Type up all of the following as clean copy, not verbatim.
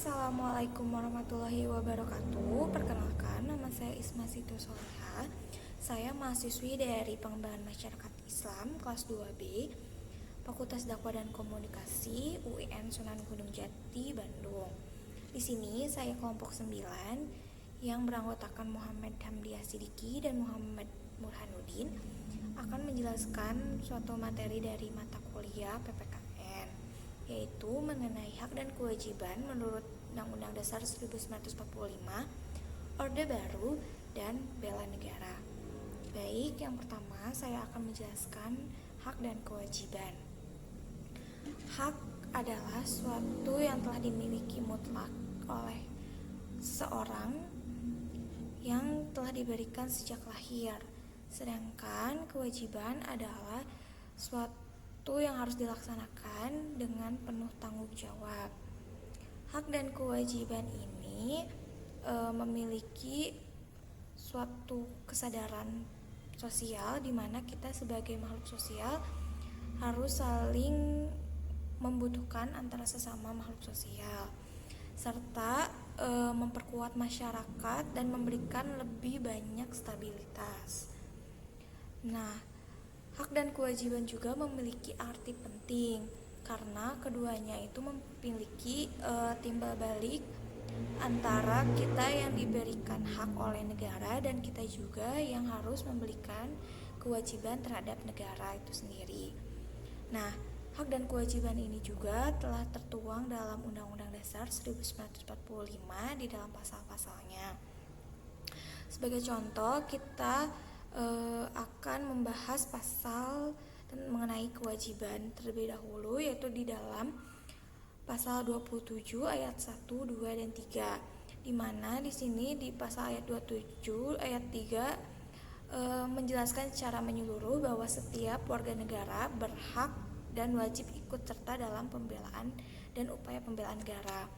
Assalamualaikum warahmatullahi wabarakatuh. Perkenalkan, nama saya Isma Siti Soleha. Saya mahasiswi dari Pengembangan Masyarakat Islam kelas 2B, Fakultas Dakwah dan Komunikasi UIN Sunan Gunung Jati, Bandung. Di sini saya kelompok 9 yang beranggotakan Muhammad Hamdiah Sidiki dan Muhammad Burhanuddin akan menjelaskan suatu materi dari mata kuliah PPKN, yaitu mengenai hak dan kewajiban menurut Undang-Undang Dasar 1945, Orde Baru, dan bela negara. Baik, yang pertama saya akan menjelaskan hak dan kewajiban. Hak adalah suatu yang telah dimiliki mutlak oleh seseorang yang telah diberikan sejak lahir. Sedangkan kewajiban adalah suatu yang harus dilaksanakan dengan penuh tanggung jawab. Hak dan kewajiban ini memiliki suatu kesadaran sosial di mana kita sebagai makhluk sosial harus saling membutuhkan antara sesama makhluk sosial, serta memperkuat masyarakat dan memberikan lebih banyak stabilitas. Nah, hak dan kewajiban juga memiliki arti penting karena keduanya itu memiliki timbal balik antara kita yang diberikan hak oleh negara dan kita juga yang harus memberikan kewajiban terhadap negara itu sendiri. Nah, hak dan kewajiban ini juga telah tertuang dalam Undang-Undang Dasar 1945 di dalam pasal-pasalnya. Sebagai contoh, kita akan membahas pasal mengenai kewajiban terlebih dahulu, yaitu di dalam pasal 27 ayat 1, 2, dan 3, di mana di sini di pasal ayat 27 ayat 3 menjelaskan secara menyeluruh bahwa setiap warga negara berhak dan wajib ikut serta dalam pembelaan dan upaya pembelaan negara.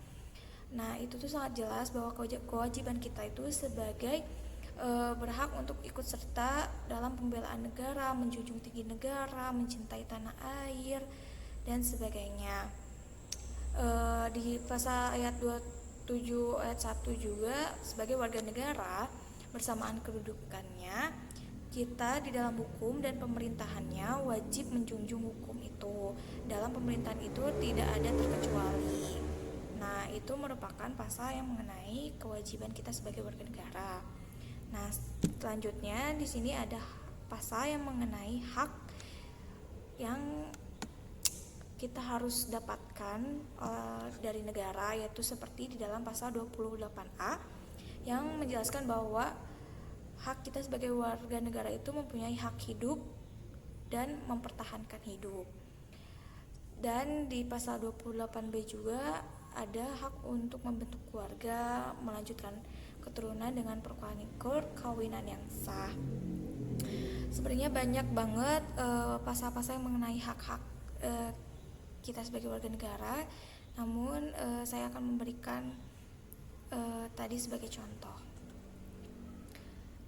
Nah, itu tuh sangat jelas bahwa kewajiban kita itu sebagai berhak untuk ikut serta dalam pembelaan negara, menjunjung tinggi negara, mencintai tanah air, dan sebagainya. Di pasal ayat 27 ayat 1 juga, sebagai warga negara bersamaan kedudukannya, kita di dalam hukum dan pemerintahannya wajib menjunjung hukum itu. Dalam pemerintahan itu tidak ada terkecuali. Nah, itu merupakan pasal yang mengenai kewajiban kita sebagai warga negara. Nah, selanjutnya di sini ada pasal yang mengenai hak yang kita harus dapatkan dari negara, yaitu seperti di dalam pasal 28A yang menjelaskan bahwa hak kita sebagai warga negara itu mempunyai hak hidup dan mempertahankan hidup. Dan di pasal 28B juga ada hak untuk membentuk keluarga, melanjutkan keturunan dengan perkawinan yang sah. Sebenarnya banyak banget pasal-pasal yang mengenai hak-hak kita sebagai warga negara, namun saya akan memberikan tadi sebagai contoh.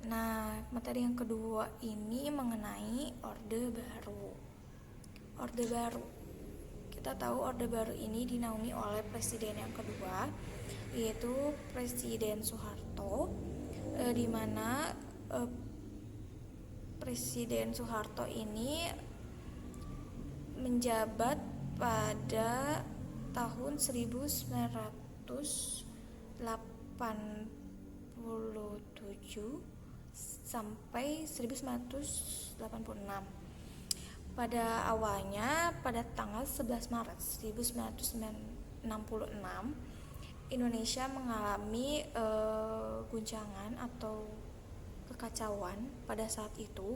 Nah, materi yang kedua ini mengenai Orde Baru. Orde Baru, kita tahu Orde Baru ini dinaungi oleh presiden yang kedua, yaitu Presiden Soeharto, di mana Presiden Soeharto ini menjabat pada tahun 1987 sampai 1986. Pada awalnya, pada tanggal 11 Maret 1966, Indonesia mengalami guncangan atau kekacauan pada saat itu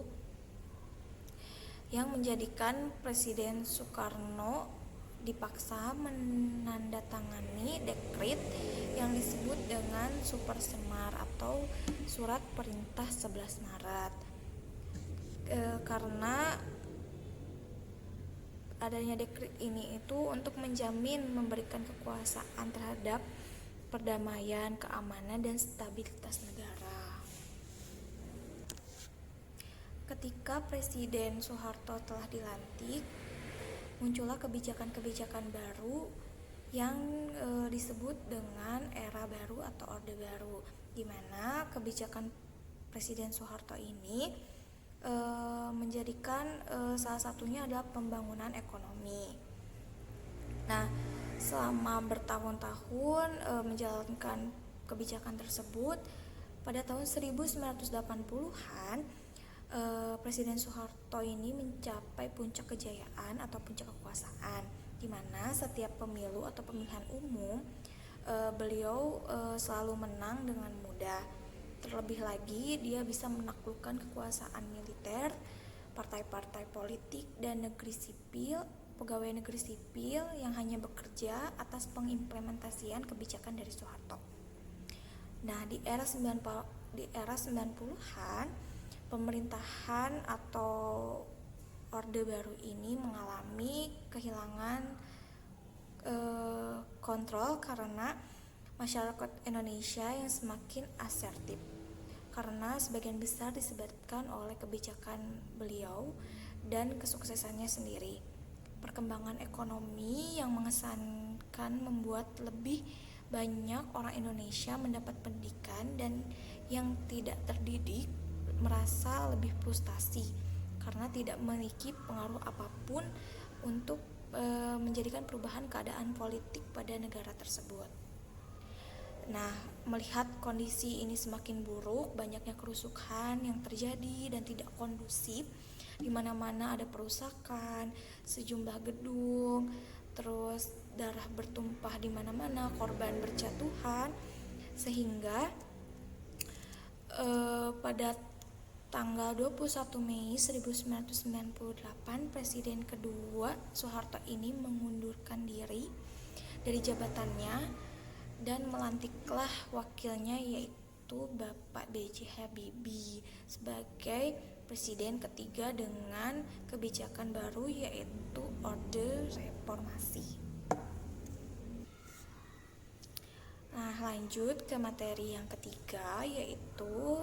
yang menjadikan Presiden Soekarno dipaksa menandatangani dekret yang disebut dengan Super Semar atau Surat Perintah 11 Maret. Karena adanya dekret ini itu untuk menjamin memberikan kekuasaan terhadap perdamaian, keamanan, dan stabilitas negara. Ketika Presiden Soeharto telah dilantik, muncullah kebijakan-kebijakan baru yang disebut dengan era baru atau orde baru, di mana kebijakan Presiden Soeharto ini menjadikan salah satunya adalah pembangunan ekonomi. Nah, selama bertahun-tahun menjalankan kebijakan tersebut, pada tahun 1980-an Presiden Soeharto ini mencapai puncak kejayaan atau puncak kekuasaan, di mana setiap pemilu atau pemilihan umum beliau selalu menang dengan mudah. Terlebih lagi, dia bisa menaklukkan kekuasaan militer, partai-partai politik, dan pegawai negeri sipil yang hanya bekerja atas pengimplementasian kebijakan dari Soeharto. Nah, di era 90-an, pemerintahan atau orde baru ini mengalami kehilangan kontrol karena masyarakat Indonesia yang semakin asertif, karena sebagian besar disebabkan oleh kebijakan beliau dan kesuksesannya sendiri. Perkembangan ekonomi yang mengesankan membuat lebih banyak orang Indonesia mendapat pendidikan, dan yang tidak terdidik merasa lebih frustasi karena tidak memiliki pengaruh apapun untuk menjadikan perubahan keadaan politik pada negara tersebut. Nah, melihat kondisi ini semakin buruk, banyaknya kerusuhan yang terjadi dan tidak kondusif, di mana-mana ada perusakan, sejumlah gedung, terus darah bertumpah di mana-mana, korban berjatuhan, sehingga pada tanggal 21 Mei 1998, Presiden kedua Soeharto ini mengundurkan diri dari jabatannya dan melantiklah wakilnya, yaitu Bapak B.J. Habibie sebagai Presiden ketiga dengan kebijakan baru, yaitu Orde Reformasi. Nah, lanjut ke materi yang ketiga, yaitu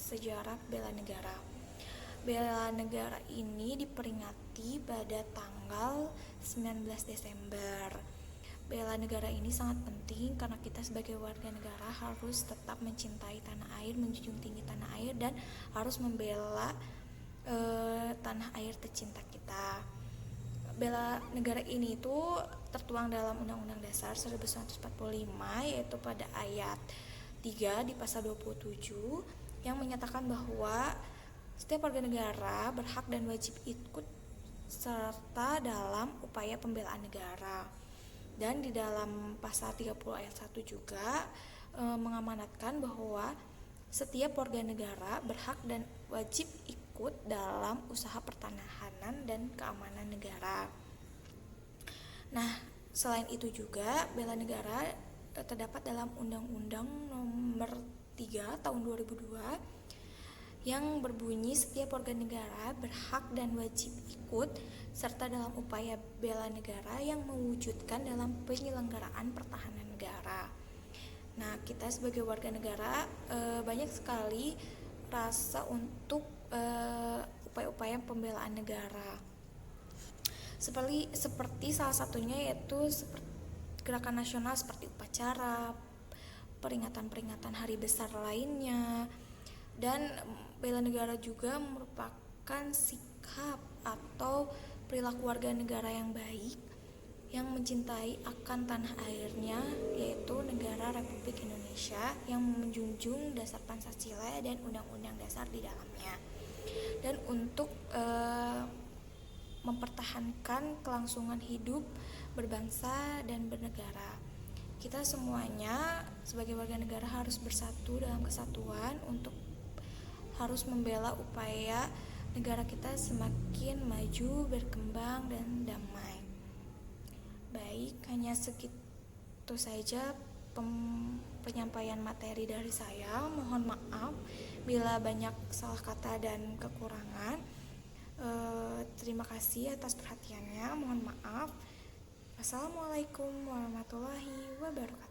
sejarah bela negara. Bela negara ini diperingati pada tanggal 19 Desember. Bela negara ini sangat penting karena kita sebagai warga negara harus tetap mencintai tanah air, menjunjung tinggi tanah air, dan harus membela tanah air tercinta kita. Bela negara ini itu tertuang dalam Undang-Undang Dasar 1945, yaitu pada ayat 3 di pasal 27, yang menyatakan bahwa setiap warga negara berhak dan wajib ikut serta dalam upaya pembelaan negara. Dan di dalam pasal 30 ayat 1 juga mengamanatkan bahwa setiap warga negara berhak dan wajib ikut dalam usaha pertahanan dan keamanan negara. Nah, selain itu juga bela negara terdapat dalam Undang-Undang Nomor 3 Tahun 2002 yang berbunyi setiap warga negara berhak dan wajib ikut serta dalam upaya bela negara yang mewujudkan dalam penyelenggaraan pertahanan negara. Nah, kita sebagai warga negara banyak sekali rasa untuk upaya-upaya pembelaan negara. Seperti salah satunya yaitu gerakan nasional seperti upacara, peringatan-peringatan hari besar lainnya. Dan bela negara juga merupakan sikap atau perilaku warga negara yang baik yang mencintai akan tanah airnya, yaitu negara Republik Indonesia yang menjunjung dasar Pancasila dan Undang-Undang Dasar di dalamnya. Dan untuk mempertahankan kelangsungan hidup berbangsa dan bernegara, kita semuanya sebagai warga negara harus bersatu dalam kesatuan untuk harus membela upaya negara kita semakin maju, berkembang, dan damai. Baik, hanya segitu saja penyampaian materi dari saya. Mohon maaf bila banyak salah kata dan kekurangan. Terima kasih atas perhatiannya. Mohon maaf. Wassalamualaikum warahmatullahi wabarakatuh.